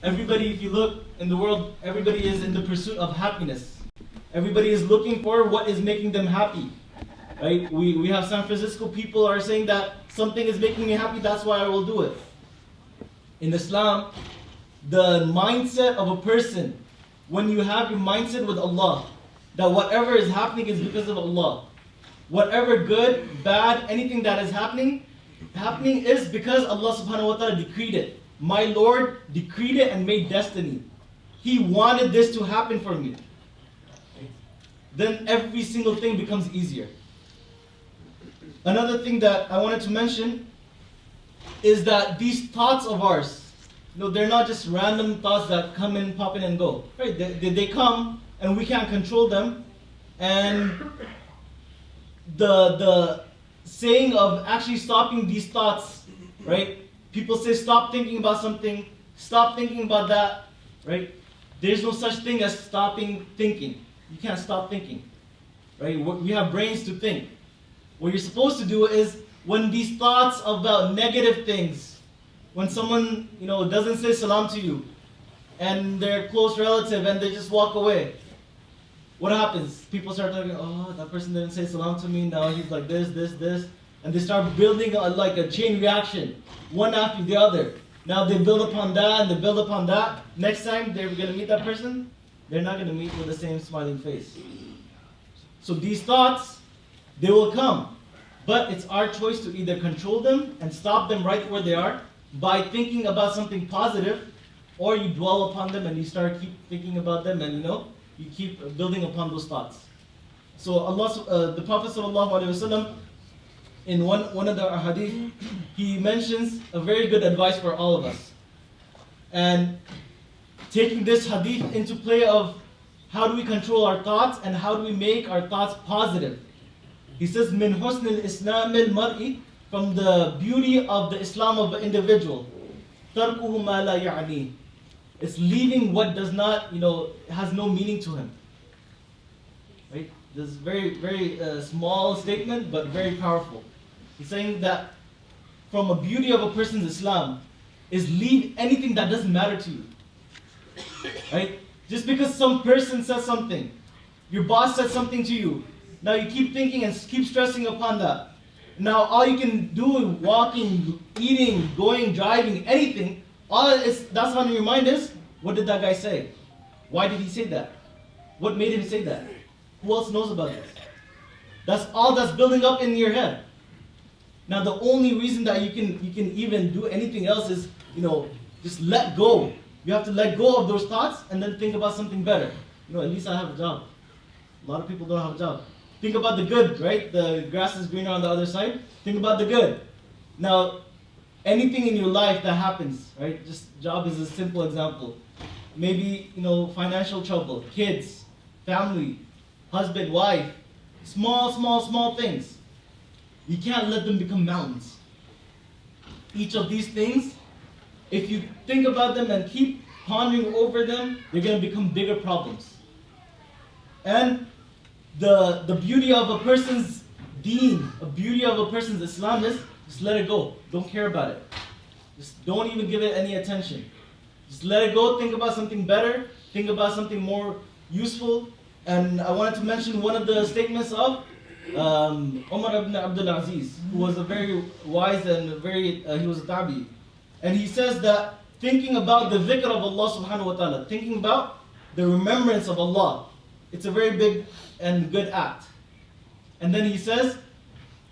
Everybody, if you look in the world, everybody is in the pursuit of happiness. Everybody is looking for what is making them happy. Right? We have San Francisco people are saying that something is making me happy, that's why I will do it. In Islam, the mindset of a person, when you have your mindset with Allah, that whatever is happening is because of Allah. Whatever good, bad, anything that is happening is because Allah subhanahu wa ta'ala decreed it. My Lord decreed it and made destiny. He wanted this to happen for me. Then every single thing becomes easier. Another thing that I wanted to mention is that these thoughts of ours, they're not just random thoughts that come in, pop in and go. Right? They come and we can't control them. And the saying of actually stopping these thoughts, right? People say stop thinking about something, stop thinking about that, right? There's no such thing as stopping thinking. You can't stop thinking, right? We have brains to think. What you're supposed to do is when these thoughts about negative things, when someone doesn't say salam to you, and they're a close relative and they just walk away, what happens? People start talking, oh, that person didn't say salam to me, now he's like this. And they start building like a chain reaction, one after the other. Now they build upon that and they build upon that. Next time they're going to meet that person, they're not going to meet with the same smiling face. So these thoughts, they will come. But it's our choice to either control them and stop them right where they are by thinking about something positive, or you dwell upon them and you start keep thinking about them and you keep building upon those thoughts. So the Prophet ﷺ, in one of the hadith, he mentions a very good advice for all of us. And taking this hadith into play of how do we control our thoughts and how do we make our thoughts positive. He says, min husn al-islam al-mar'i, from the beauty of the Islam of the individual, tarkuhu ma la ya'ni. It's leaving what does not, has no meaning to him. Right? This is very, very small statement, but very powerful. He's saying that from a beauty of a person's Islam is leave anything that doesn't matter to you. Right? Just because some person says something, your boss said something to you, now you keep thinking and keep stressing upon that. Now all you can do, walking, eating, going, driving, anything, that's on your mind is, what did that guy say? Why did he say that? What made him say that? Who else knows about this? That's all that's building up in your head. Now the only reason that you can even do anything else is, just let go. You have to let go of those thoughts and then think about something better. At least I have a job. A lot of people don't have a job. Think about the good, right? The grass is greener on the other side. Think about the good. Now, anything in your life that happens, right? Just job is a simple example. Maybe, financial trouble, kids, family, husband, wife, small things. You can't let them become mountains. Each of these things, if you think about them and keep pondering over them, they're going to become bigger problems. And the beauty of a person's deen, the beauty of a person's Islam is, just let it go. Don't care about it. Just don't even give it any attention. Just let it go, think about something better, think about something more useful. And I wanted to mention one of the statements of Umar ibn Abdul Aziz, who was a very wise and he was a tabi. And he says that thinking about the dhikr of Allah subhanahu wa ta'ala, thinking about the remembrance of Allah, it's a very big and good act. And then he says,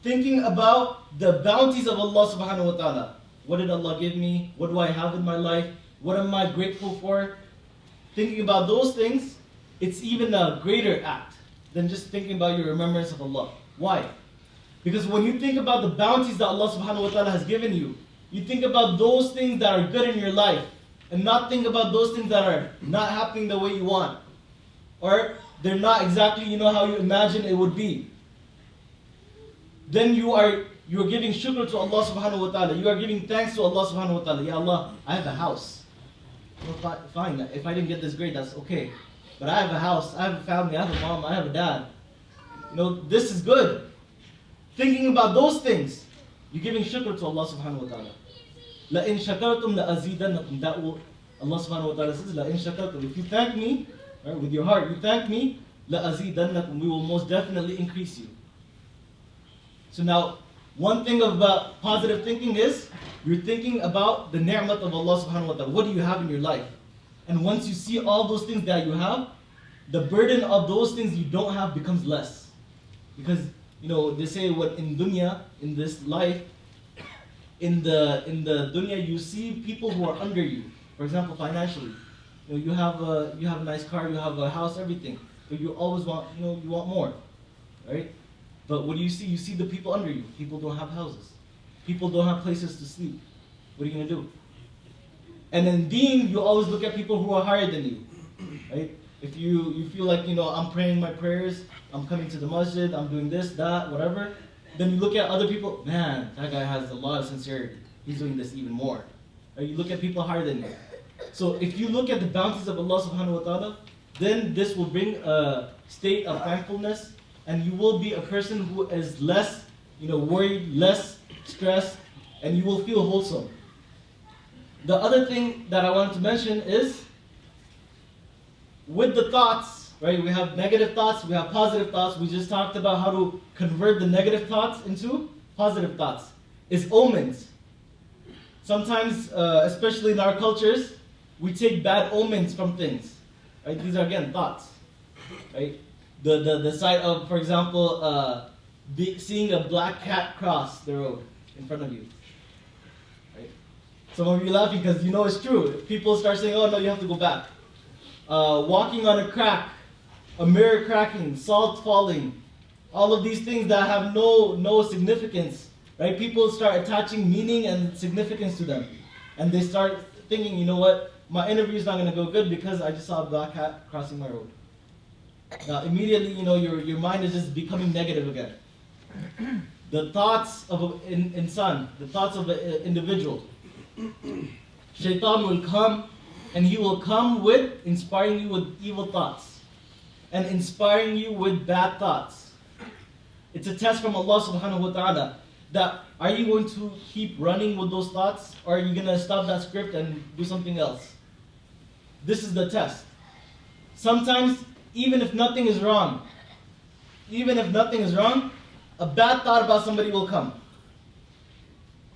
thinking about the bounties of Allah subhanahu wa ta'ala. What did Allah give me? What do I have in my life? What am I grateful for? Thinking about those things, it's even a greater act than just thinking about your remembrance of Allah. Why? Because when you think about the bounties that Allah subhanahu wa ta'ala has given you, you think about those things that are good in your life and not think about those things that are not happening the way you want. Or they're not exactly how you imagine it would be. Then you are giving shukr to Allah subhanahu wa ta'ala. You are giving thanks to Allah subhanahu wa ta'ala. Ya Allah, I have a house. Fine, if I didn't get this grade, that's okay. But I have a house, I have a family, I have a mom, I have a dad. This is good. Thinking about those things, you're giving shukr to Allah subhanahu wa ta'ala. لَإِن شَكَرْتُمْ لَأَزِيدَنَّكُمْ. Allah subhanahu wa ta'ala says, لَإِن شَكَرْتُمْ, if you thank me, right, with your heart, you thank me, لَأَزِيدَنَّكُمْ, we will most definitely increase you. So now, one thing about positive thinking is, you're thinking about the ni'mat of Allah subhanahu wa ta'ala. What do you have in your life? And once you see all those things that you have, the burden of those things you don't have becomes less. Because, they say what in dunya, in this life, in the dunya, you see people who are under you. For example, financially. You have a nice car, you have a house, everything. But you always want, you want more. Right? But what do you see? You see the people under you. People don't have houses. People don't have places to sleep. What are you going to do? And in deen, you always look at people who are higher than you. Right? If you feel like, I'm praying my prayers, I'm coming to the masjid, I'm doing this, that, whatever, then you look at other people, man, that guy has a lot of sincerity. He's doing this even more. Right? You look at people higher than you. So if you look at the bounties of Allah subhanahu wa ta'ala, then this will bring a state of thankfulness, and you will be a person who is less, worried, less stressed, and you will feel wholesome. The other thing that I wanted to mention is, with the thoughts, right? We have negative thoughts, we have positive thoughts. We just talked about how to convert the negative thoughts into positive thoughts. It's omens. Sometimes, especially in our cultures, we take bad omens from things. Right? These are, again, thoughts. Right? The sight of, for example, seeing a black cat cross the road in front of you. Right? Some of you laughing because it's true. People start saying, oh no, you have to go back. Walking on a crack, a mirror cracking, salt falling, all of these things that have no significance. Right? People start attaching meaning and significance to them. And they start thinking, you know what, my interview is not going to go good because I just saw a black cat crossing my road. Now, immediately, your mind is just becoming negative again. The thoughts of an insan, the thoughts of an individual. Shaitan will come, and he will come with inspiring you with evil thoughts and inspiring you with bad thoughts. It's a test from Allah subhanahu wa ta'ala that are you going to keep running with those thoughts, or are you going to stop that script and do something else? This is the test. Sometimes, even if nothing is wrong, a bad thought about somebody will come.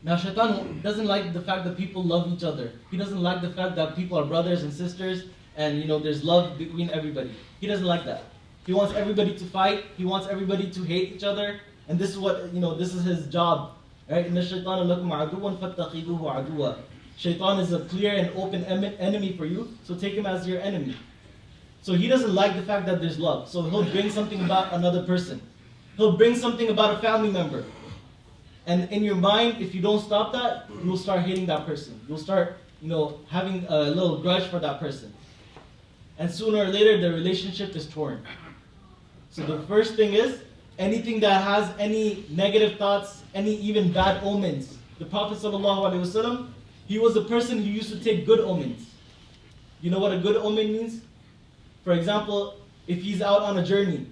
Now, Shaitan doesn't like the fact that people love each other. He doesn't like the fact that people are brothers and sisters and there's love between everybody. He doesn't like that. He wants everybody to fight. He wants everybody to hate each other. And this is what, this is his job. Right? Inna shaytana lakum aduwan fattaqiduhu aduwa. Shaitan is a clear and open enemy for you, so take him as your enemy. So he doesn't like the fact that there's love. So he'll bring something about another person. He'll bring something about a family member. And in your mind, if you don't stop that, you'll start hating that person. You'll start, having a little grudge for that person. And sooner or later, the relationship is torn. So the first thing is, anything that has any negative thoughts, any even bad omens. The Prophet ﷺ, he was a person who used to take good omens. You know what a good omen means? For example, if he's out on a journey,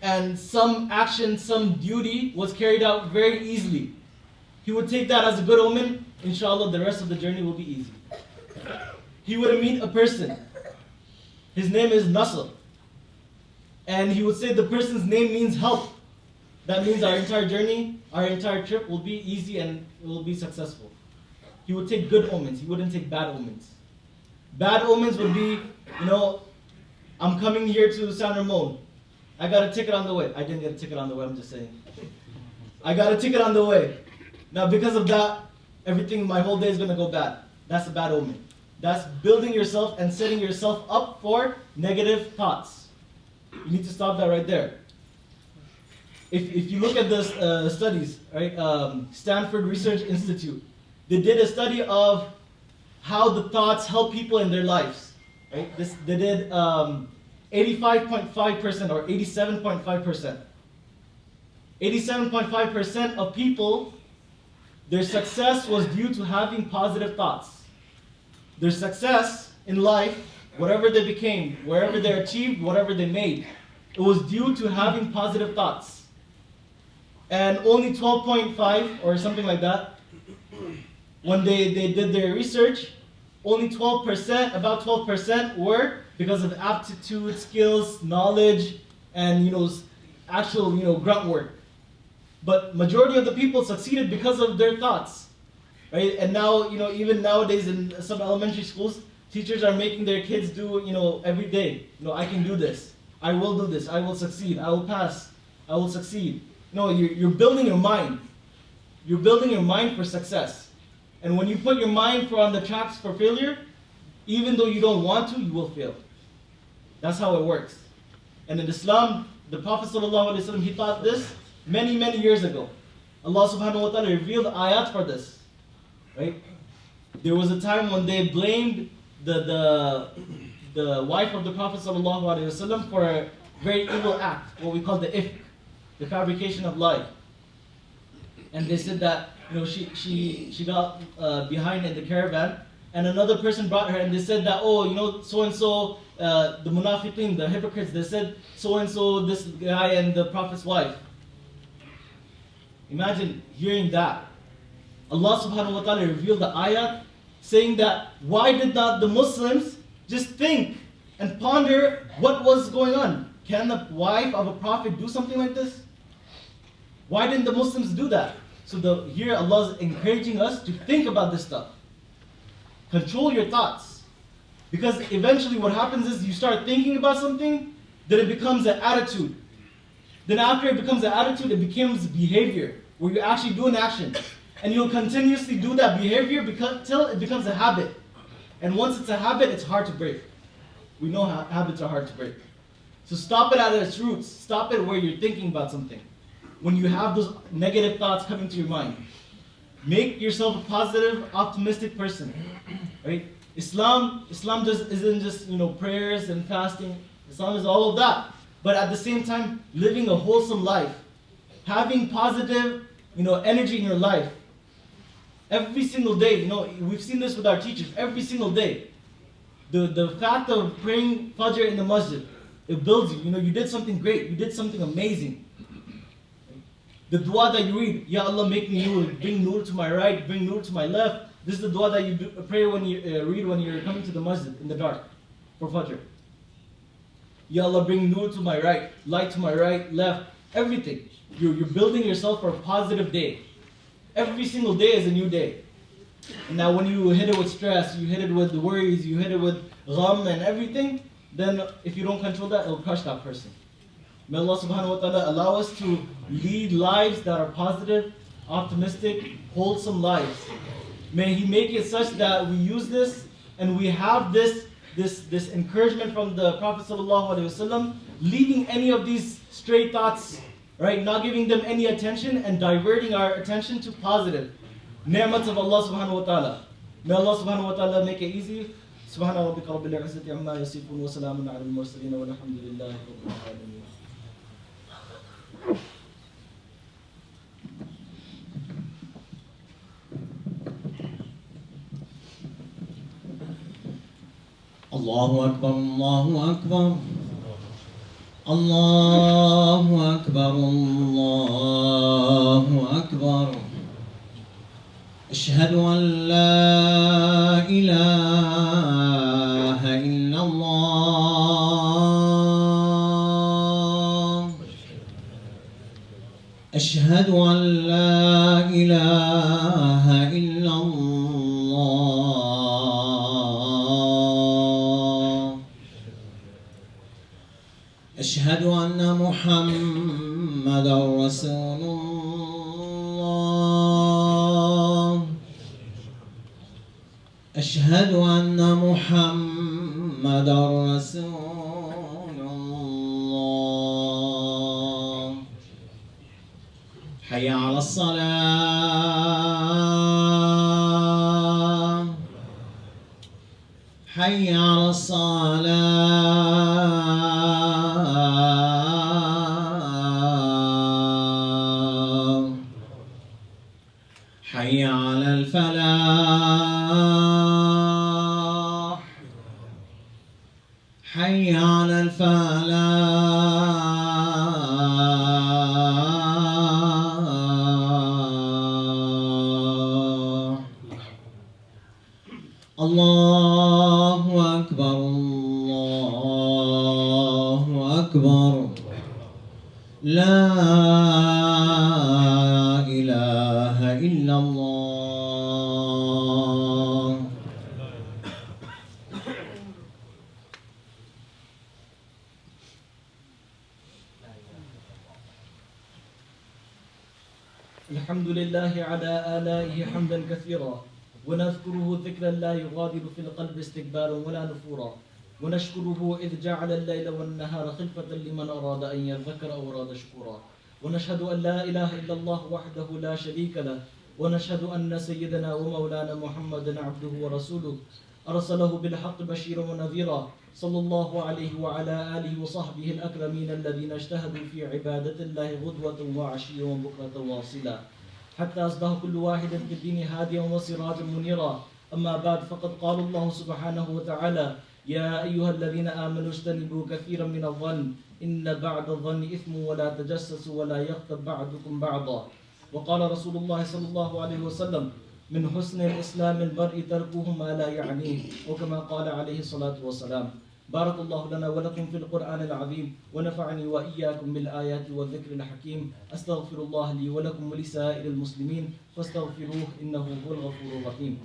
and some action, some duty was carried out very easily, he would take that as a good omen. Inshallah, the rest of the journey will be easy. He would meet a person. His name is Nasr. And he would say the person's name means help. That means our entire journey, our entire trip will be easy and it will be successful. He would take good omens. He wouldn't take bad omens. Bad omens would be, I'm coming here to San Ramon. I got a ticket on the way. I didn't get a ticket on the way, I'm just saying. I got a ticket on the way. Now because of that, my whole day is going to go bad. That's a bad omen. That's building yourself and setting yourself up for negative thoughts. You need to stop that right there. If you look at the studies, right, Stanford Research Institute, they did a study of how the thoughts help people in their lives. Right? They did 85.5% or 87.5%. 87.5% of people, their success was due to having positive thoughts. Their success in life, whatever they became, wherever they achieved, whatever they made, it was due to having positive thoughts. And only 12.5 or something like that, when they did their research, only 12%, about 12% were because of aptitude, skills, knowledge, and actual grunt work. But majority of the people succeeded because of their thoughts, right? And now even nowadays in some elementary schools, teachers are making their kids do every day. I can do this. I will do this. I will succeed. I will pass. I will succeed. You're building your mind. You're building your mind for success. And when you put your mind on the tracks for failure, even though you don't want to, you will fail. That's how it works. And in Islam, the Prophet ﷺ, he taught this many, many years ago. Allah subhanahu wa ta'ala revealed ayat for this. Right? There was a time when they blamed the wife of the Prophet ﷺ for a very evil act, what we call the ifk, the fabrication of lie. And they said that she got behind in the caravan, and another person brought her, and they said that so and so, the munafiqeen, the hypocrites, they said so and so, this guy and the Prophet's wife. Imagine hearing that. Allah subhanahu wa ta'ala revealed the ayah saying that why did not the Muslims just think and ponder what was going on? Can the wife of a prophet do something like this? Why didn't the Muslims do that? So here Allah is encouraging us to think about this stuff. Control your thoughts. Because eventually what happens is you start thinking about something, then it becomes an attitude. Then after it becomes an attitude, it becomes behavior, where you actually do an action. And you'll continuously do that behavior till it becomes a habit. And once it's a habit, it's hard to break. We know habits are hard to break. So stop it at its roots. Stop it where you're thinking about something. When you have those negative thoughts coming to your mind, make yourself a positive, optimistic person. Right? Islam isn't just prayers and fasting. Islam is all of that. But at the same time, living a wholesome life, having positive energy in your life. Every single day, we've seen this with our teachers. Every single day, the fact of praying Fajr in the masjid, it builds you. You did something great. You did something amazing. The dua that you read, Ya Allah, make me nur, bring nur to my right, bring nur to my left. This is the dua that you pray when you read when you're coming to the masjid in the dark for Fajr. Ya Allah, bring nur to my right, light to my right, left, everything. You're building yourself for a positive day. Every single day is a new day. And now when you hit it with stress, you hit it with the worries, you hit it with gham and everything, then if you don't control that, it'll crush that person. May Allah subhanahu wa ta'ala allow us to lead lives that are positive, optimistic, wholesome lives. May He make it such that we use this and we have this encouragement from the Prophet sallallahu alaihi wasallam, leaving any of these stray thoughts, right? Not giving them any attention and diverting our attention to positive ni'mats of Allah subhanahu wa ta'ala. May Allah subhanahu wa ta'ala make it easy. Subhana rabbika rabbil izzati amma yasifun wa salamun ala al-mursalin walhamdulillahi rabbil alamin. Allahu Akbar, Allahu Akbar, Allahu Akbar, Allahu Akbar. Ashhadu an la ilaha illallah. Ashhadu an la ilaha illallah. أشهد أن محمدا رسول الله. أشهد أن محمدا رسول الله. حي على الصلاة. حي على الصلاة. حي على الفلاح. حي على الفلاح. الله الله أكبر الله أكبر لا إله إلا الله. الحمد لله على آلائه حمدا كثيرا، ونذكره ذكرا لا يغادر في القلب استكبارا ولا نفورا، ونشكره إذ جعل الليل والنهار خلفة لمن أراد أن يذكر أو أراد شكورا، ونشهد أن لا إله إلا الله وحده لا شريك له، ونشهد أن سيدنا ومولانا محمدا عبده ورسوله أرسله بالحق بشيرا ونذيرا، صلى الله عليه وعلى آله وصحبه الأكرمين الذين اجتهدوا في عبادة الله غدوة وعشيا وبكرة واصلا، حتى أصبح كل واحد في الدين هاديا وسراجا منيرا. أما بعد، فقد قال الله سبحانه وتعالى: يا أيها الذين آمنوا اجتنبوا كثيرا من الظن إن بعد الظن إثم ولا تجسسوا ولا يغتب بعضكم بعضا. وقال رسول الله صلى الله عليه وسلم: من حسن الإسلام المرء تركه ما لا يعنيه، وكما قال عليه الصلاة والسلام. بارك الله لنا ولكم في القرآن العظيم، ونفعني وإياكم بالآيات والذكر الحكيم. أستغفر الله لي ولكم ولسائر المسلمين فاستغفروه إنه هو الغفور الرحيم.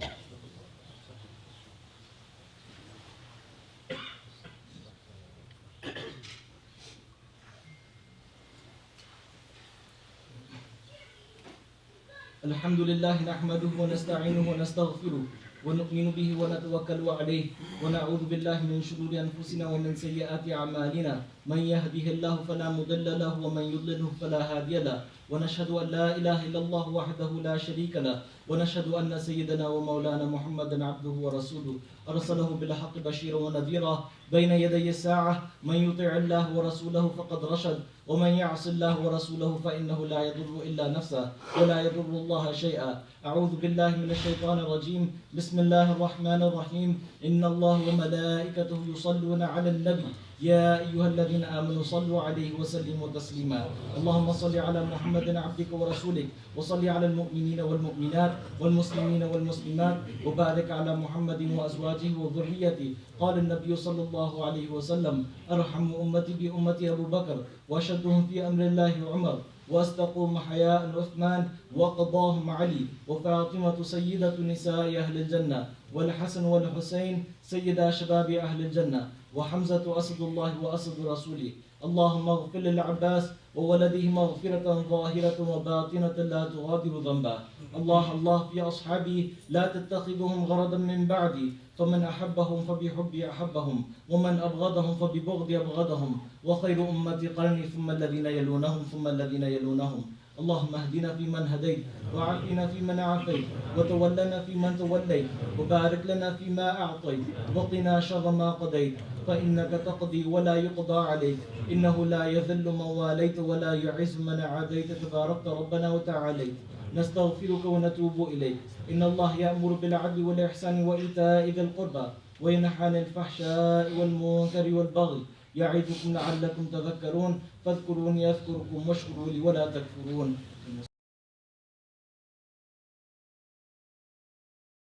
الحمد لله نحمده ونستعينه ونستغفره ونؤمن به ونتوكل عليه، ونعوذ بالله من شرور أنفسنا ومن سيئات أعمالنا. من يهده الله فلا مضل له ومن يضلله فلا هادي له، ونشهد أن لا إله إلا الله وحده لا شريك له، ونشهد أن سيدنا ومولانا محمدا عبده ورسوله أرسله بالحق بشيرا ونذيرا بين يدي الساعة. من يطع الله ورسوله فقد رشد، ومن يعص الله ورسوله فإنه لا يضر إلا نفسه ولا يضر الله شيئا. أعوذ بالله من الشيطان الرجيم. بسم الله الرحمن الرحيم. إن الله وملائكته يصلون على النبي يا أيها الذين آمنوا صلوا عليه وسلموا تسليما. اللهم صل على محمد عبدك ورسولك، وصل على المؤمنين والمؤمنات والمسلمين والمسلمات، وبارك على محمد وأزواجه وذريته. قال النبي صلى الله عليه وسلم: أرحم أمتي بأمتي أبو بكر، وأشدهم في أمر الله عمر، واستقوم حياء عثمان، وقضاهم علي، وفاطمة سيدة نساء أهل الجنة، والحسن والحسين سيدا شباب أهل الجنة، وحمزة أسد الله وأسد رسوله. اللهم اغفر للعباس وولده مغفرة ظاهرة وباطنة لا تغادر ذنبا. الله في أصحابي لا تتخذهم غرضا من بعدي، فمن أحبهم فبحبي أحبهم، ومن أبغضهم فببغض أبغضهم، وخير أمتي قرني ثم الذين يلونهم ثم الذين يلونهم. اللهم اهدنا فيمن هديت، وعافنا فيمن عافيت، وتولنا فيمن توليت، وبارك لنا فيما أعطيت، وقنا شر ما قضيت، فإنك تقضي ولا يقضى عليك، إنه لا يذل من واليت ولا يعز من عاديت، تباركت ربنا وتعاليت. نستغفرك ونتوب إليك. إن الله يأمر بالعدل والإحسان وإيتاء ذي القربى، وينهى عن الفحشاء والمنكر والبغي، يعظكم لعلكم تذكرون. فاذكروني أذكركم واشكروا لي ولا تكفرون.